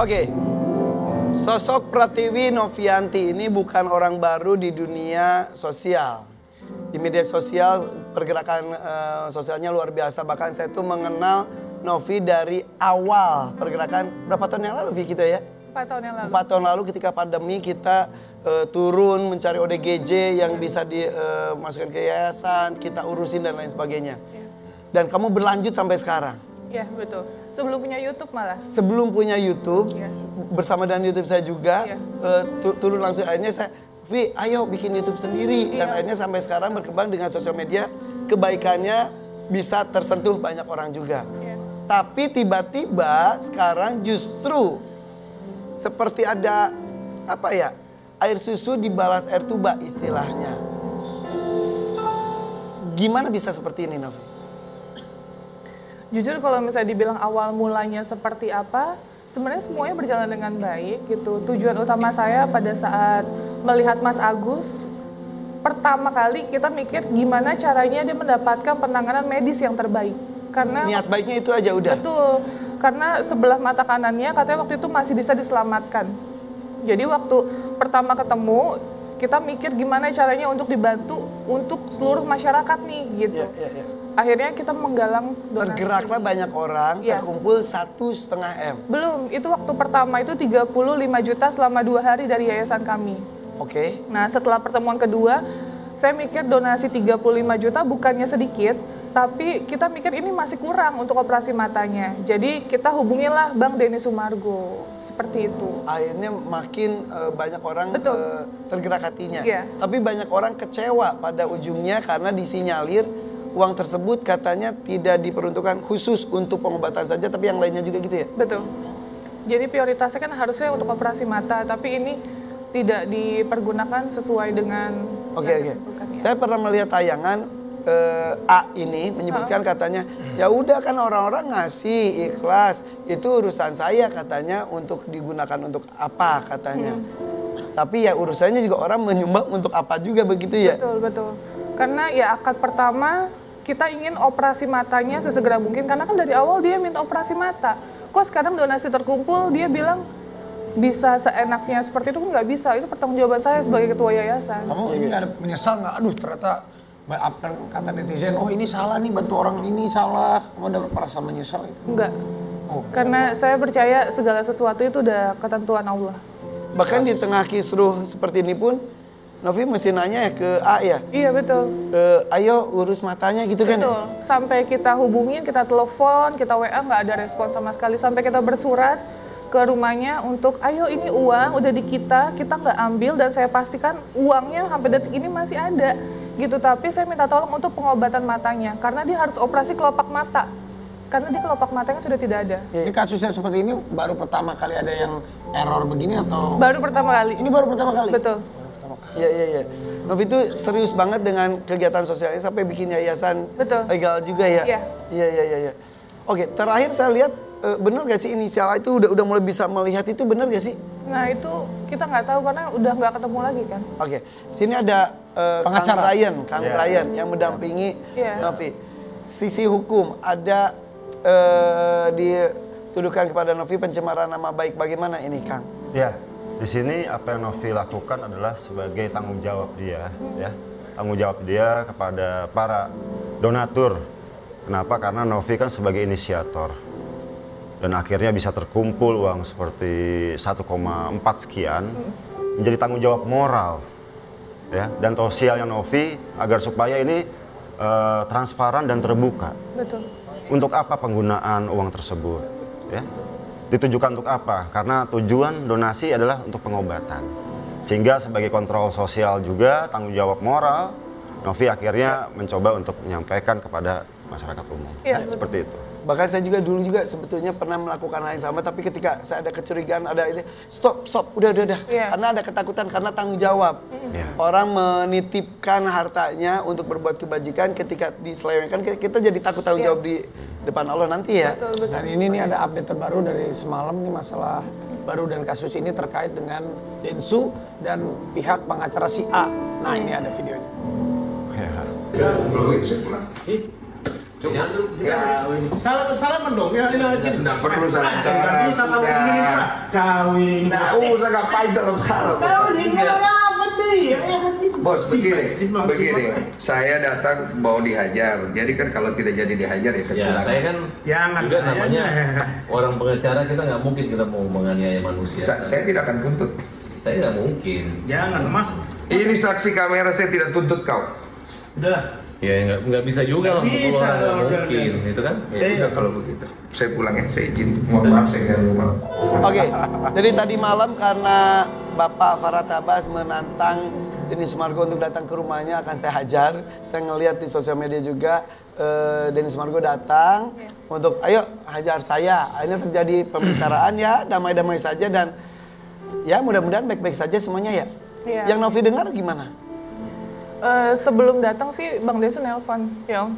Oke. Sosok Pratiwi Novianti ini bukan orang baru di dunia sosial. Di media sosial, pergerakan sosialnya luar biasa. Bahkan saya tuh mengenal Novi dari awal pergerakan, berapa tahun yang lalu, Vi, kita ya? 4 tahun yang lalu. 4 tahun lalu ketika pandemi kita turun mencari ODGJ yang bisa dimasukkan ke yayasan, kita urusin dan lain sebagainya. Ya. Dan kamu berlanjut sampai sekarang. Iya, betul. Sebelum punya YouTube malah. Sebelum punya YouTube, Ya. bersama dengan YouTube saya juga, Ya. turun langsung. Akhirnya saya, Vi, ayo bikin YouTube sendiri. Dan Iya. akhirnya sampai sekarang berkembang dengan sosial media, kebaikannya bisa tersentuh banyak orang juga. Ya. Tapi tiba-tiba sekarang justru seperti ada, apa ya, air susu dibalas air tuba istilahnya. Gimana bisa seperti ini, Novi? Jujur kalau misalnya dibilang awal mulanya seperti apa, sebenarnya semuanya berjalan dengan baik gitu. Tujuan utama saya pada saat melihat Mas Agus, pertama kali kita mikir gimana caranya dia mendapatkan penanganan medis yang terbaik. Karena Niat baiknya itu aja udah? betul, karena sebelah mata kanannya katanya waktu itu masih bisa diselamatkan. Jadi waktu pertama ketemu, kita mikir gimana caranya untuk dibantu untuk seluruh masyarakat nih gitu. Iya. Akhirnya kita menggalang donasi. Tergeraklah banyak orang, Iya. terkumpul 1,5 M. Belum, itu waktu pertama itu 35 juta selama 2 hari dari yayasan kami. Oke. Nah setelah pertemuan kedua, saya mikir donasi 35 juta bukannya sedikit, tapi kita mikir ini masih kurang untuk operasi matanya. Jadi kita hubungilah Bang Denny Sumargo, seperti itu. Akhirnya makin banyak orang Betul. tergerak hatinya. Iya. Tapi banyak orang kecewa pada ujungnya karena disinyalir uang tersebut katanya tidak diperuntukkan khusus untuk pengobatan saja, tapi yang lainnya juga gitu ya? Betul. Jadi prioritasnya kan harusnya untuk operasi mata, tapi ini tidak dipergunakan sesuai dengan Oke. yang diperuntukkan, ya. Saya pernah melihat tayangan A ini menyebutkan katanya, ya udah kan orang-orang ngasih ikhlas, itu urusan saya katanya untuk digunakan untuk apa katanya. Tapi ya urusannya juga orang menyumbang untuk apa juga begitu ya? Betul. Karena ya akad pertama kita ingin operasi matanya sesegera mungkin, karena kan dari awal dia minta operasi mata. Kok sekarang donasi terkumpul dia bilang bisa seenaknya seperti itu? Nggak bisa, itu pertanggungjawaban saya sebagai ketua yayasan. Kamu ini ada menyesal nggak? Aduh ternyata apa kata netizen, oh ini salah nih, bantu orang ini salah. Kamu ada perasaan menyesal itu? Enggak. Oh. Karena saya percaya segala sesuatu itu udah ketentuan Allah. Bahkan di tengah kisruh seperti ini pun, Novi mesti nanya ya ke A ya? Iya betul. Ayo urus matanya gitu kan? Betul. Sampai kita hubungin, kita telepon, kita WA nggak ada respon sama sekali. Sampai kita bersurat ke rumahnya untuk, ayo ini uang udah di kita nggak ambil dan saya pastikan uangnya sampai detik ini masih ada. Gitu, tapi saya minta tolong untuk pengobatan matanya karena dia harus operasi kelopak mata. Karena di kelopak matanya sudah tidak ada. Ini kasusnya seperti ini baru pertama kali ada yang error begini atau? Baru pertama kali. Ini baru pertama kali? Betul. Iya. Novi itu serius banget dengan kegiatan sosialnya sampai bikin yayasan Betul. legal juga ya? Iya. Iya. Oke, terakhir saya lihat bener gak sih inisial A itu udah mulai bisa melihat itu, bener gak sih? Nah itu kita nggak tahu karena udah nggak ketemu lagi kan. Oke, sini ada Pengacara. Kang Ryan yang mendampingi Iya. Novi. Sisi hukum ada dituduhkan kepada Novi pencemaran nama baik, bagaimana ini Kang? Ya, di sini apa yang Novi lakukan adalah sebagai tanggung jawab dia, ya. Tanggung jawab dia kepada para donatur. Kenapa? Karena Novi kan sebagai inisiator. Dan akhirnya bisa terkumpul uang seperti 1,4 sekian, menjadi tanggung jawab moral, ya, dan sosialnya Novi agar supaya ini transparan dan terbuka. Betul. Untuk apa penggunaan uang tersebut, ya? Ditujukan untuk apa? Karena tujuan donasi adalah untuk pengobatan. Sehingga sebagai kontrol sosial juga, tanggung jawab moral, Novi akhirnya mencoba untuk menyampaikan kepada masyarakat umum. Iya, Seperti itu. Bahkan saya juga dulu sebetulnya pernah melakukan hal yang sama, tapi ketika saya ada kecurigaan, ada ini, stop, udah. Iya. Karena ada ketakutan, karena tanggung jawab. Iya. Orang menitipkan hartanya untuk berbuat kebajikan, ketika diselewengkan, kita jadi takut tanggung jawab di depan Allah nanti ya. Betul. Dan ini nih ada update terbaru dari semalam nih masalah baru dan kasus ini terkait dengan Densu dan pihak pengacara si A. Nah ini ada videonya. Ya. Coba Salaman dong, ya ini aja. Nggak perlu salam-salam, sudah. Kawin. Nggak usah ngapain salam-salam. Bos, begini, saya datang mau dihajar. Jadi kan kalau tidak jadi dihajar ya saya pulang. Saya kan Jangan juga namanya orang pengacara, kita nggak mungkin kita mau menganiaya manusia. Saya tidak akan tuntut. Saya nggak mungkin. Jangan, Mas. Ini saksi kamera, saya tidak tuntut kau. Udah. Ya nggak bisa juga lah. Bisa, Nggak udah. mungkin, itu kan? Ya udah kalau begitu. Saya pulang ya, saya izin. Mohon maaf saya nggak rumah. Oke, jadi tadi malam karena Bapak Farhad Abbas menantang Denny Sumargo untuk datang ke rumahnya, akan saya hajar. Saya ngelihat di sosial media juga Denny Sumargo datang untuk ayo hajar saya. Akhirnya terjadi pembicaraan ya, damai-damai saja dan ya mudah-mudahan baik-baik saja semuanya ya. Iya. Yang Novi dengar gimana? Sebelum datang sih Bang Desu nelpon, ya Om.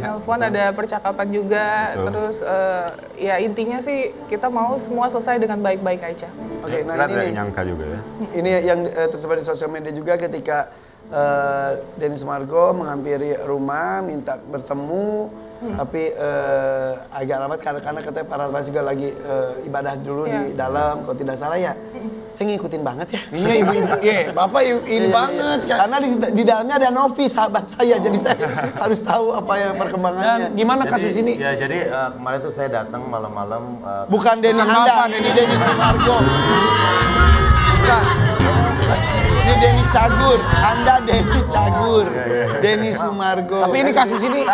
Nelpon ada percakapan juga, terus ya intinya sih kita mau semua selesai dengan baik-baik aja. Oke, nah Kita ini tidak nih. nyangka juga ya. Ini yang tersebar di sosial media juga ketika Denny Sumargo menghampiri rumah minta bertemu, tapi agak lambat karena katanya Farhad Abbas juga lagi ibadah dulu di dalam, kalau tidak salah ya. Saya ngikutin banget ya. Iya ibu-ibu, bapak ini banget kan. Karena di dalamnya ada Novi sahabat saya, jadi saya harus tahu apa yang perkembangannya. Dan gimana kasus ini? Ya jadi kemarin tuh saya datang malam-malam. Bukan Denny Bukan Anda, Bapak, ini Denny Sumargo. Bukan. Ini Denny Cagur, Anda Denny Cagur, Denny Sumargo. Tapi ini kasus ini,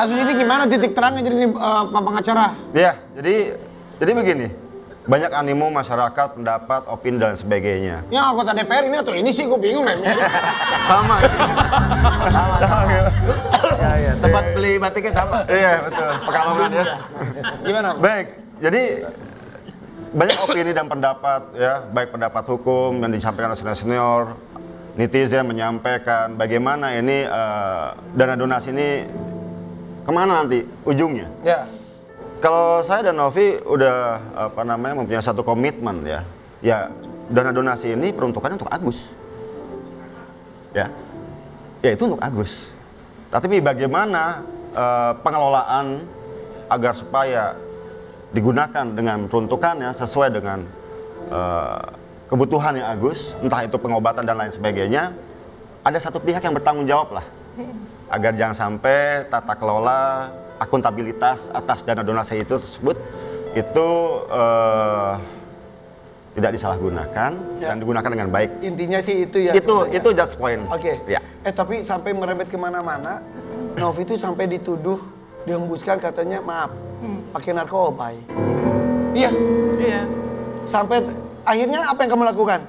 kasus ini gimana titik terangnya jadi ini Pak pengacara? Iya, jadi begini. Banyak animo masyarakat, pendapat, opini dan sebagainya. Yang anggota DPR ini atau ini sih gue bingung nih. Sama. Ya, tempat beli batiknya sama. Iya, betul. Pekalongan ya. Gimana? Baik, jadi banyak opini dan pendapat ya, baik pendapat hukum yang disampaikan oleh senior, netizen menyampaikan bagaimana ini dana donasi ini kemana nanti ujungnya. Ya. Kalau saya dan Novi udah mempunyai satu komitmen ya dana donasi ini peruntukannya untuk Agus, ya itu untuk Agus. Tapi bagaimana pengelolaan agar supaya digunakan dengan peruntukannya sesuai dengan kebutuhannya Agus, entah itu pengobatan dan lain sebagainya, ada satu pihak yang bertanggung jawab lah, agar jangan sampai tata kelola akuntabilitas atas dana donasi itu tersebut itu tidak disalahgunakan dan digunakan dengan baik. Intinya sih itu ya. Itu just point. Oke. Ya. Tapi sampai merembet kemana-mana, Novi itu sampai dituduh, dihembuskan katanya maaf, pakai narkoba. Iya. Iya. Sampai akhirnya apa yang kamu lakukan?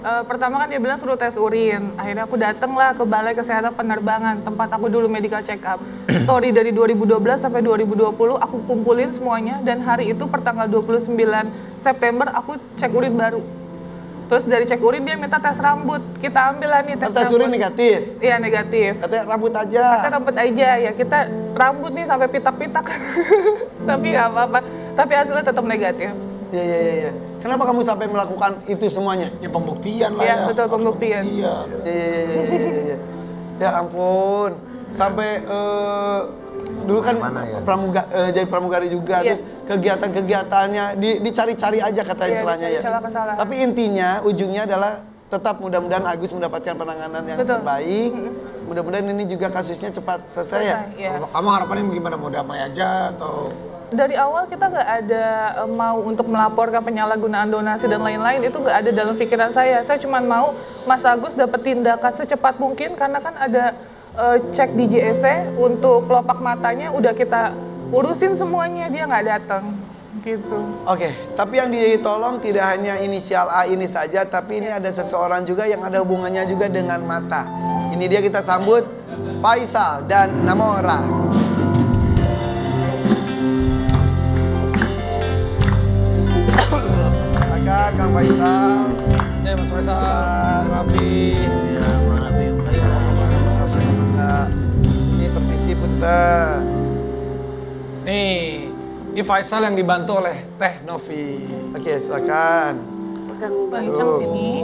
Pertama kan dia bilang suruh tes urin. Akhirnya aku dateng lah ke Balai Kesehatan Penerbangan, tempat aku dulu medical check up. Story dari 2012 sampai 2020 aku kumpulin semuanya dan hari itu pertanggal 29 September aku cek urin baru. Terus dari cek urin dia minta tes rambut. Kita ambil lah nih tes Tes urin negatif. Iya negatif. Katanya rambut aja. Kita rambut aja ya, kita rambut nih sampai pitak-pitak. Tapi nggak apa-apa. Tapi hasilnya tetap negatif. Iya. Kenapa kamu sampai melakukan itu semuanya? Ya pembuktian lah Iya, ya. betul pembuktian. Iya. Iya. Ya ampun. Sampai dulu kan jadi pramugari juga, Iya. terus kegiatan-kegiatannya dicari-cari aja katanya Iya, celahnya ya. dicari celah kesalahan. Tapi intinya ujungnya adalah tetap mudah-mudahan Agus mendapatkan penanganan yang Betul. terbaik. Mudah-mudahan ini juga kasusnya cepat selesai ya. Iya. Kamu harapannya gimana? Mau damai aja atau? Dari awal kita nggak ada mau untuk melaporkan penyalahgunaan donasi dan lain-lain, itu nggak ada dalam pikiran saya. Saya cuma mau Mas Agus dapat tindakan secepat mungkin karena kan ada cek di JSC untuk kelopak matanya udah kita urusin semuanya, dia nggak datang gitu. Oke, tapi yang ditolong tidak hanya inisial A ini saja, tapi ini ada seseorang juga yang ada hubungannya juga dengan mata. Ini dia kita sambut Faisal dan Namora. Silakan Kang Faisal. Ya Mas Faisal, Rapi. Ya, Rapi. Ini permisi Punten. Nih, ini Faisal yang dibantu oleh Teh Novi. Oke, silakan. Bang Icang sini.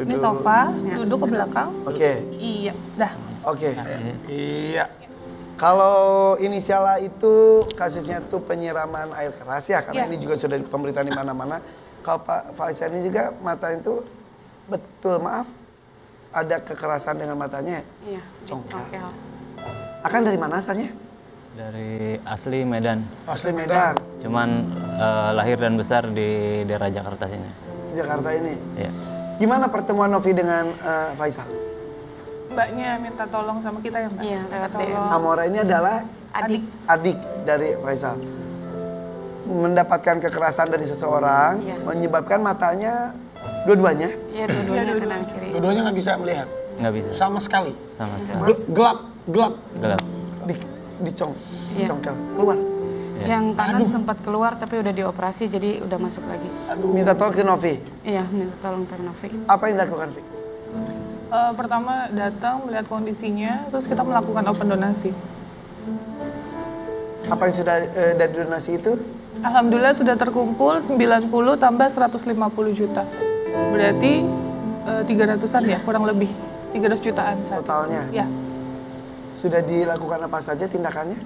Ini sofa, duduk ke belakang. Oke. Iya, dah. Oke. Iya. Kalau inisial A itu kasusnya tuh penyiraman air keras ya, karena Iya. ini juga sudah pemberitaan di mana-mana. Kalau Pak Faisal ini juga mata itu betul, maaf, ada kekerasan dengan matanya. Iya, Congkel. congkel. Akan dari mana asalnya? Dari asli Medan. Asli Medan, Cuman lahir dan besar di daerah Jakarta sini. Jakarta ini. Iya. Gimana pertemuan Novi dengan Faisal? Mbaknya minta tolong sama kita ya Mbak? Iya, Minta lewat tolong. Amora ini adalah Adik. adik dari Faisal. Mendapatkan kekerasan dari seseorang, Iya. menyebabkan matanya dua-duanya Iya, dua-duanya kanan kiri. Dua-duanya nggak bisa melihat Nggak bisa. sama sekali. Sama sekali. Gelap. Gelap. Iya. dicongkel keluar. Yang kanan sempat keluar tapi udah dioperasi jadi udah masuk lagi. Minta tolong ke Novi. Iya, minta tolong Teh Novi. Apa yang dilakukan, Vi? Pertama datang melihat kondisinya, terus kita melakukan open donasi. Apa yang sudah dari donasi itu? Alhamdulillah sudah terkumpul 90 tambah 150 juta. Berarti 300-an ya, kurang lebih. 300 jutaan saat Totalnya? Ya. Sudah dilakukan apa saja tindakannya?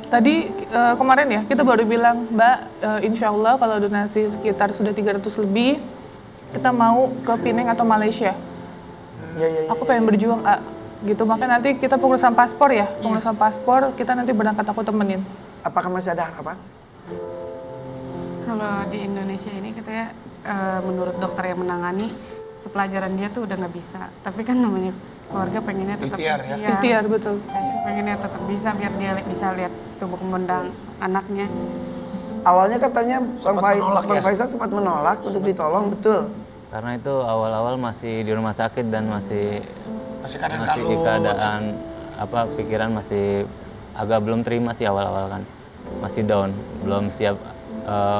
Tadi kemarin ya, kita baru bilang, Mbak, insya Allah kalau donasi sekitar sudah 300 lebih, kita mau ke Penang atau Malaysia. Ya. Aku pengen berjuang, gitu. Makanya nanti kita pengurusan paspor ya, pengurusan paspor, kita nanti berangkat, aku temenin. Apakah masih ada harapan? Kalau di Indonesia ini katanya menurut dokter yang menangani sepelajaran dia tuh udah nggak bisa. Tapi kan namanya keluarga pengennya tetap Ikhtiar ya? Iya. Ikhtiar, betul. Saya sih pengennya tetap bisa biar dia bisa lihat tumbuh kembang anaknya. Awalnya katanya menolak Bang ya? Faisal sempat menolak untuk ditolong, betul. Karena itu awal-awal masih di rumah sakit dan masih keadaan di kalus. keadaan pikiran masih agak belum terima sih awal-awal kan. Masih down, belum siap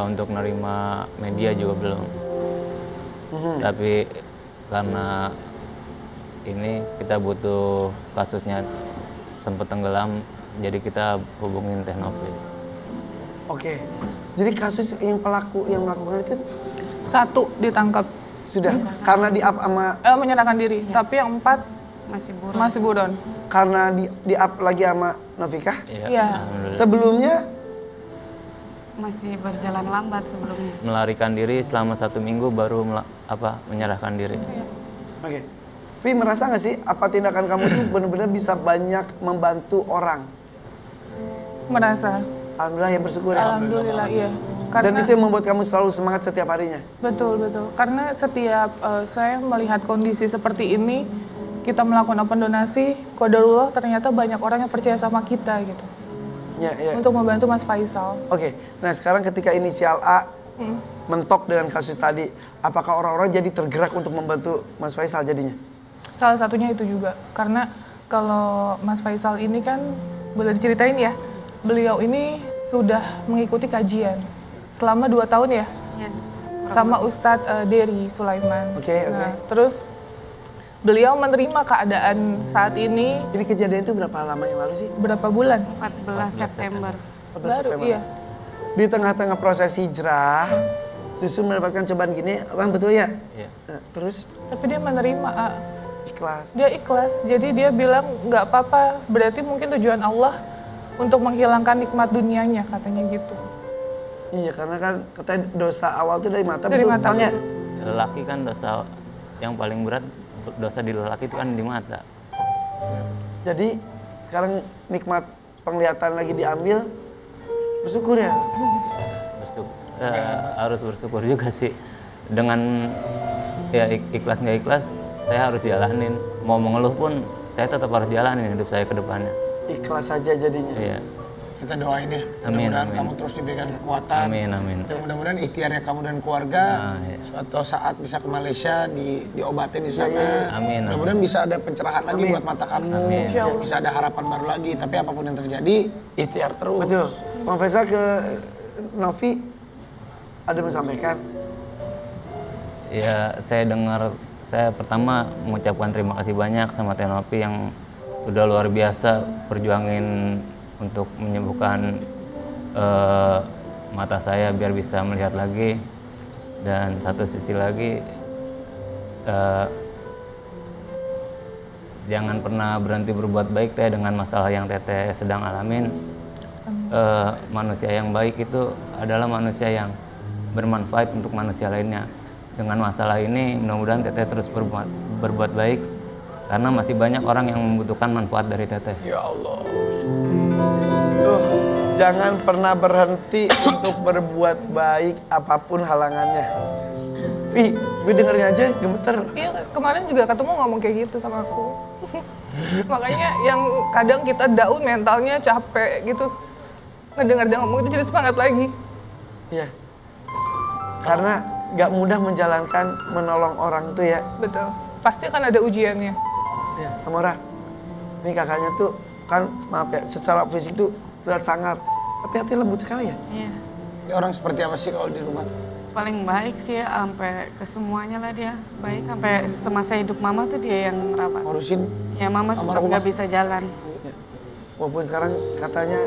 untuk nerima media juga belum. Tapi karena ini kita butuh kasusnya sempat tenggelam, jadi kita hubungin Teh Novi. Oke. Jadi kasus yang pelaku yang melakukan itu 1 ditangkap, sudah karena di-up sama menyerahkan diri. Tapi yang 4 masih buron. karena di-up lagi sama Novika. Iya. Alhamdulillah. Sebelumnya Masih berjalan lambat sebelumnya. Melarikan diri selama 1 minggu baru menyerahkan diri. Oke. Vi merasa nggak sih apa tindakan kamu itu benar-benar bisa banyak membantu orang? Merasa. Alhamdulillah ya, bersyukur ya. Alhamdulillah, iya. Dan itu yang membuat kamu selalu semangat setiap harinya. Betul. Karena setiap saya melihat kondisi seperti ini, kita melakukan open donasi, qadarullah ternyata banyak orang yang percaya sama kita gitu. Ya. Untuk membantu Mas Faisal. Oke. Nah sekarang ketika inisial A mentok dengan kasus tadi, apakah orang-orang jadi tergerak untuk membantu Mas Faisal jadinya? Salah satunya itu juga. Karena kalau Mas Faisal ini kan, boleh diceritain ya, beliau ini sudah mengikuti kajian selama 2 tahun ya, Iya. sama Ustadz Dery Sulaiman. Oke. Terus beliau menerima keadaan saat ini Ini kejadian itu berapa lama yang lalu sih? berapa bulan? 14 September. 14 Baru, September. iya. Di tengah-tengah proses hijrah, justru mendapatkan cobaan gini, Bang, betul ya? Iya. Nah, terus Tapi dia menerima, ikhlas. dia ikhlas. Jadi dia bilang nggak apa-apa, berarti mungkin tujuan Allah untuk menghilangkan nikmat dunianya, katanya gitu. Iya, karena kan katanya dosa awal itu dari mata, Dari betul mata, Bang ya? betul. Lelaki kan dosa yang paling berat, dosa di lelaki itu kan di mata. Jadi sekarang nikmat penglihatan lagi diambil, bersyukur ya? Harus bersyukur juga sih. Dengan ya ikhlas nggak ikhlas, saya harus jalanin. Mau mengeluh pun saya tetap harus jalanin hidup saya ke depannya. Ikhlas saja jadinya. Iya. Kita doain ya, Amin, mudah-mudahan amin. kamu terus diberikan kekuatan. Amin. Dan mudah-mudahan ikhtiarnya kamu dan keluarga Iya. suatu saat bisa ke Malaysia diobatin di sana. Iya. Amin. Mudah-mudahan bisa ada pencerahan lagi buat mata kamu, Amin. bisa ada harapan baru lagi. Tapi apapun yang terjadi, ikhtiar terus. Betul. Bang Faisal ke Novi ada yang menyampaikan. Ya, saya pertama mengucapkan terima kasih banyak sama Teh Novi yang sudah luar biasa perjuangin untuk menyembuhkan mata saya biar bisa melihat lagi. Dan satu sisi lagi, jangan pernah berhenti berbuat baik teh dengan masalah yang teteh sedang alamin. Manusia yang baik itu adalah manusia yang bermanfaat untuk manusia lainnya. Dengan masalah ini mudah-mudahan teteh terus berbuat baik karena masih banyak orang yang membutuhkan manfaat dari teteh. Ya Allah. Jangan pernah berhenti untuk berbuat baik apapun halangannya. Gue dengernya aja gemeter. Iya, kemarin juga ketemu ngomong kayak gitu sama aku. Makanya yang kadang kita down mentalnya capek gitu. Ngedengar dia ngomong itu jadi semangat lagi. Iya. Karena gak mudah menjalankan menolong orang tuh ya. Betul. Pasti akan ada ujiannya. Ya, Amora. Ini kakaknya tuh kan maaf ya, secara fisik tuh berat sangat. Tapi hati lembut sekali ya. Iya. Dia orang seperti apa sih kalau di rumah? Paling baik sih ya, sampai ke semuanya lah dia. Baik sampai semasa hidup mama tuh dia yang merawat. Ngurusin. Ya mama sempat nggak bisa jalan. Ya. Walaupun sekarang katanya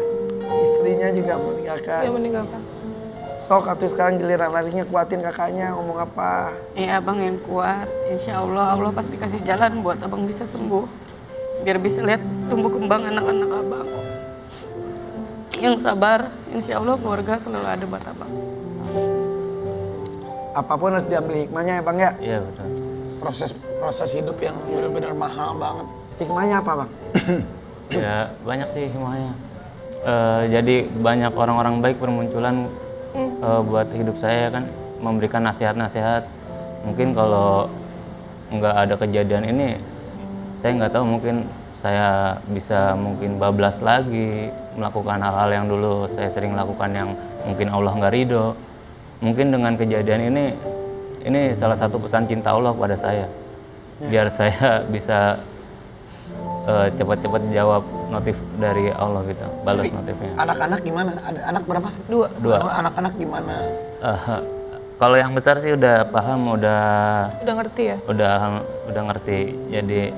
istrinya juga meninggalkan. Iya, meninggalkan. Sok atuh sekarang giliran larinya kuatin kakaknya ngomong apa. Iya abang yang kuat. Insya Allah pasti kasih jalan buat abang bisa sembuh. Biar bisa lihat tumbuh kembang anak-anak abang. Yang sabar, insya Allah keluarga selalu ada buat abang. Apapun harus diambil hikmahnya ya Bang ya? Iya betul. Proses hidup yang benar-benar mahal banget. Hikmahnya apa Bang? Ya banyak sih hikmahnya. Jadi banyak orang-orang baik bermunculan buat hidup saya kan, memberikan nasihat-nasihat. Mungkin kalau nggak ada kejadian ini, saya nggak tahu, mungkin saya bisa bablas lagi, melakukan hal-hal yang dulu saya sering lakukan yang mungkin Allah nggak ridho. Mungkin dengan kejadian ini salah satu pesan cinta Allah pada saya. Biar saya bisa cepat-cepat jawab notif dari Allah gitu, balas notifnya. Anak-anak gimana? Ada anak berapa? Dua. Anak-anak gimana? Kalau yang besar sih udah paham, udah ngerti ya? Udah ngerti. Jadi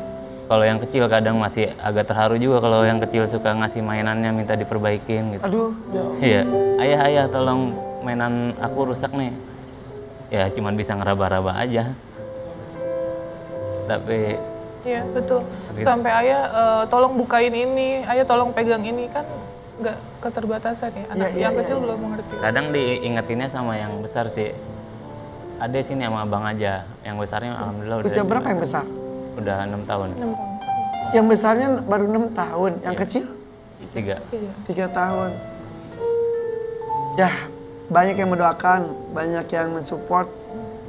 kalau yang kecil kadang masih agak terharu juga kalau yang kecil suka ngasih mainannya minta diperbaikin gitu. Aduh. Iya, ayah tolong mainan aku rusak nih. Ya cuman bisa ngeraba-raba aja. Tapi iya betul. Sampai ayah tolong bukain ini, ayah tolong pegang ini, kan nggak keterbatasan ya. Anak yang kecil belum mengerti. Kadang diingetinnya sama yang besar sih. Ade sini sama abang aja. Yang besarnya alhamdulillah udah. Usia berapa yang besar? Udah 6 tahun. 6 tahun. Yang besarnya baru 6 tahun, yang kecil? 3 tahun. Ya, banyak yang mendoakan, banyak yang mensupport,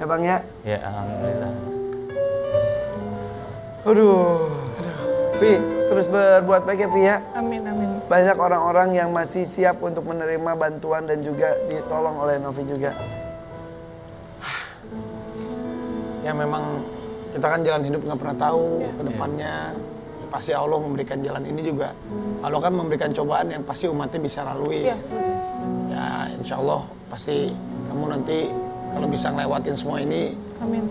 ya Bang ya? Ya, alhamdulillah. Aduh. Vi, terus berbuat baik ya Vi ya? Amin. Banyak orang-orang yang masih siap untuk menerima bantuan dan juga ditolong oleh Novi juga. Ya memang kita kan jalan hidup nggak pernah tahu ke depannya. Pasti Allah memberikan jalan ini juga. Allah kan memberikan cobaan yang pasti umatnya bisa lalui. Ya insya Allah pasti kamu nanti kalau bisa ngelewatin semua ini,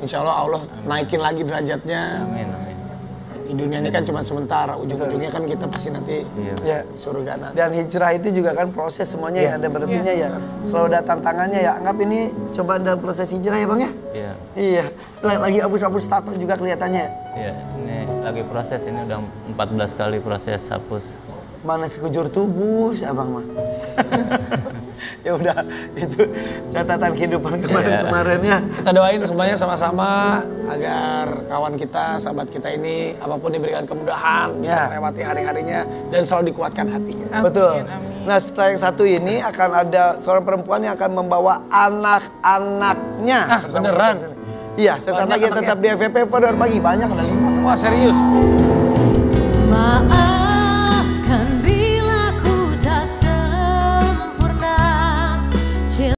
insya Allah naikin lagi derajatnya. Amin. Di dunia ini kan cuma sementara, ujung-ujungnya kan kita pasti nanti ya surga nanti. Dan hijrah itu juga kan proses semuanya yang ada berhentinya ya. Selalu ada tantangannya ya. Anggap ini cobaan dalam proses hijrah ya Bang ya? Iya. Iya. Lagi hapus-hapus status juga kelihatannya. Iya, ini lagi proses, ini udah 14 kali proses hapus. Mana sekujur tubuh si Abang mah. Ya udah, itu catatan kehidupan kemarin-kemarin ya. Kita doain semuanya sama-sama agar kawan kita, sahabat kita ini apapun diberikan kemudahan, bisa melewati hari-harinya dan selalu dikuatkan hatinya. Betul. Nah setelah yang satu ini akan ada seorang perempuan yang akan membawa anak-anaknya. Beneran? Iya, sesaat lagi tetap di FVP Pada Pagi. Banyak ada 5. Wah serius? Maafkan